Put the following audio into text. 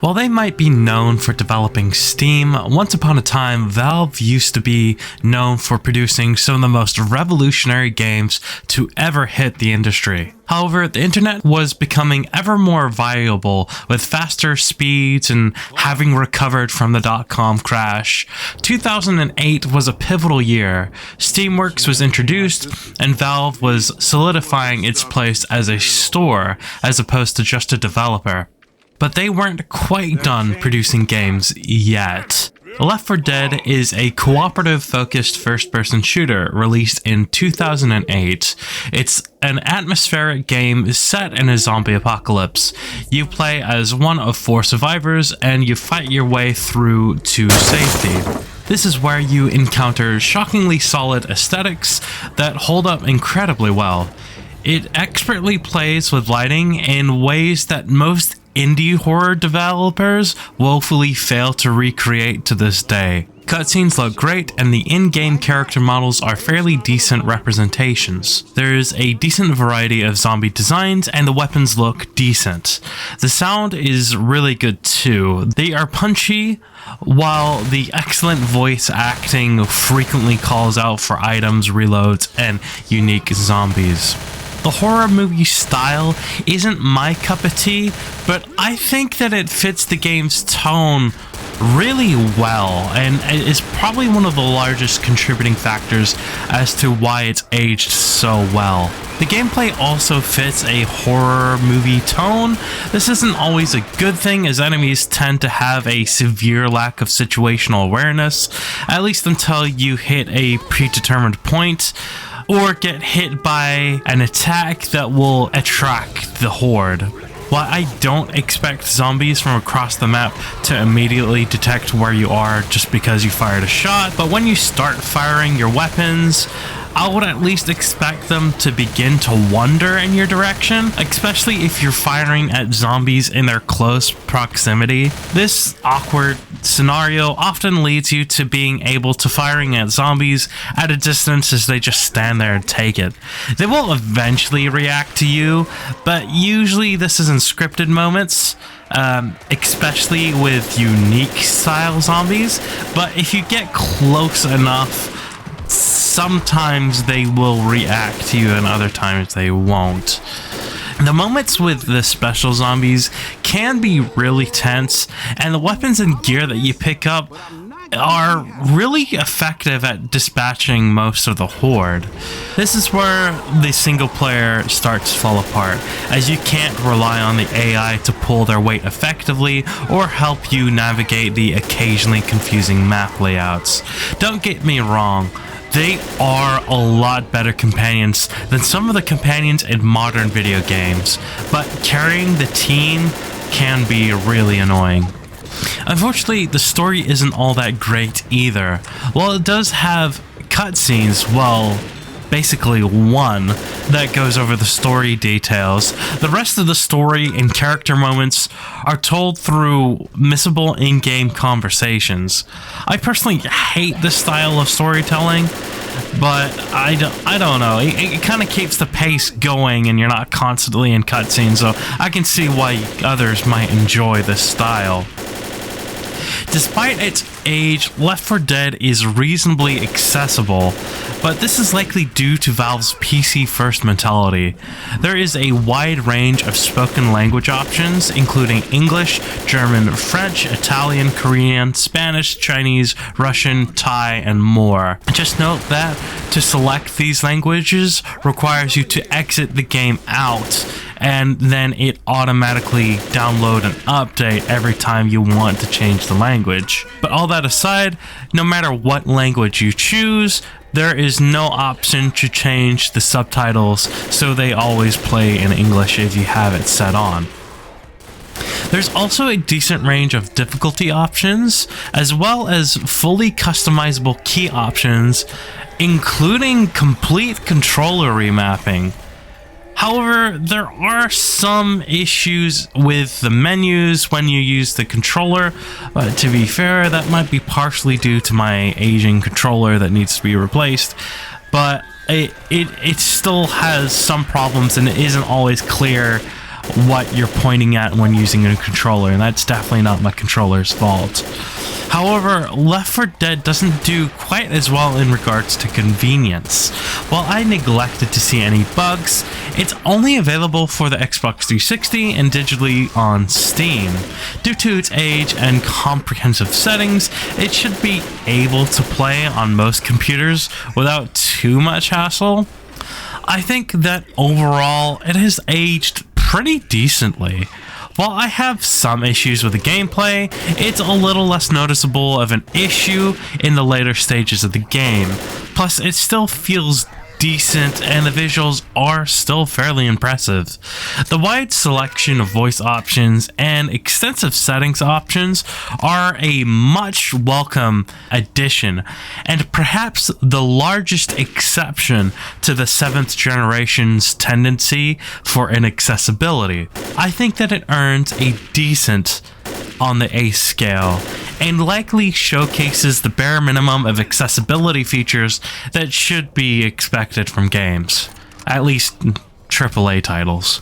While they might be known for developing Steam, once upon a time, Valve used to be known for producing some of the most revolutionary games to ever hit the industry. However, the internet was becoming ever more viable with faster speeds and having recovered from the dot-com crash. 2008 was a pivotal year. Steamworks was introduced and Valve was solidifying its place as a store as opposed to just a developer. But they weren't quite done producing games yet. Left 4 Dead is a cooperative-focused first-person shooter released in 2008. It's an atmospheric game set in a zombie apocalypse. You play as one of 4 survivors and you fight your way through to safety. This is where you encounter shockingly solid aesthetics that hold up incredibly well. It expertly plays with lighting in ways that most indie horror developers woefully fail to recreate to this day. Cutscenes look great and the in-game character models are fairly decent representations. There's a decent variety of zombie designs and the weapons look decent. The sound is really good too. They are punchy, while the excellent voice acting frequently calls out for items, reloads, and unique zombies. The horror movie style isn't my cup of tea, but I think that it fits the game's tone really well and is probably one of the largest contributing factors as to why it's aged so well. The gameplay also fits a horror movie tone. This isn't always a good thing as enemies tend to have a severe lack of situational awareness, at least until you hit a predetermined point or get hit by an attack that will attract the horde. While I don't expect zombies from across the map to immediately detect where you are just because you fired a shot, but when you start firing your weapons, I would at least expect them to begin to wander in your direction, especially if you're firing at zombies in their close proximity. This awkward scenario often leads you to being able to firing at zombies at a distance as they just stand there and take it. They will eventually react to you, but usually this is in scripted moments. Especially with unique style zombies, but if you get close enough, sometimes they will react to you and other times they won't. The moments with the special zombies can be really tense, and the weapons and gear that you pick up are really effective at dispatching most of the horde. This is where the single player starts to fall apart, as you can't rely on the AI to pull their weight effectively or help you navigate the occasionally confusing map layouts. Don't get me wrong, they are a lot better companions than some of the companions in modern video games, but carrying the team can be really annoying. Unfortunately, the story isn't all that great either. While it does have cutscenes, well, basically one, that goes over the story details, the rest of the story and character moments are told through missable in-game conversations. I personally hate this style of storytelling, but I don't know, it kind of keeps the pace going and you're not constantly in cutscenes, so I can see why others might enjoy this style. Despite its age, Left 4 Dead is reasonably accessible, but this is likely due to Valve's PC-first mentality. There is a wide range of spoken language options, including English, German, French, Italian, Korean, Spanish, Chinese, Russian, Thai, and more. Just note that to select these languages requires you to exit the game out, and then it automatically download and update every time you want to change the language. But all that aside, no matter what language you choose, there is no option to change the subtitles, so they always play in English if you have it set on. There's also a decent range of difficulty options, as well as fully customizable key options, including complete controller remapping. However, there are some issues with the menus when you use the controller. To be fair, that might be partially due to my aging controller that needs to be replaced, but it still has some problems and it isn't always clear what you're pointing at when using a controller, and that's definitely not my controller's fault. However, Left 4 Dead doesn't do quite as well in regards to convenience. While I neglected to see any bugs, it's only available for the Xbox 360 and digitally on Steam. Due to its age and comprehensive settings, it should be able to play on most computers without too much hassle. I think that overall it has aged pretty decently. While I have some issues with the gameplay, it's a little less noticeable of an issue in the later stages of the game. Plus, it still feels decent and the visuals are still fairly impressive. The wide selection of voice options and extensive settings options are a much welcome addition, and perhaps the largest exception to the 7th generation's tendency for inaccessibility. I think that it earns a decent on the ACE scale, and likely showcases the bare minimum of accessibility features that should be expected from games, at least AAA titles.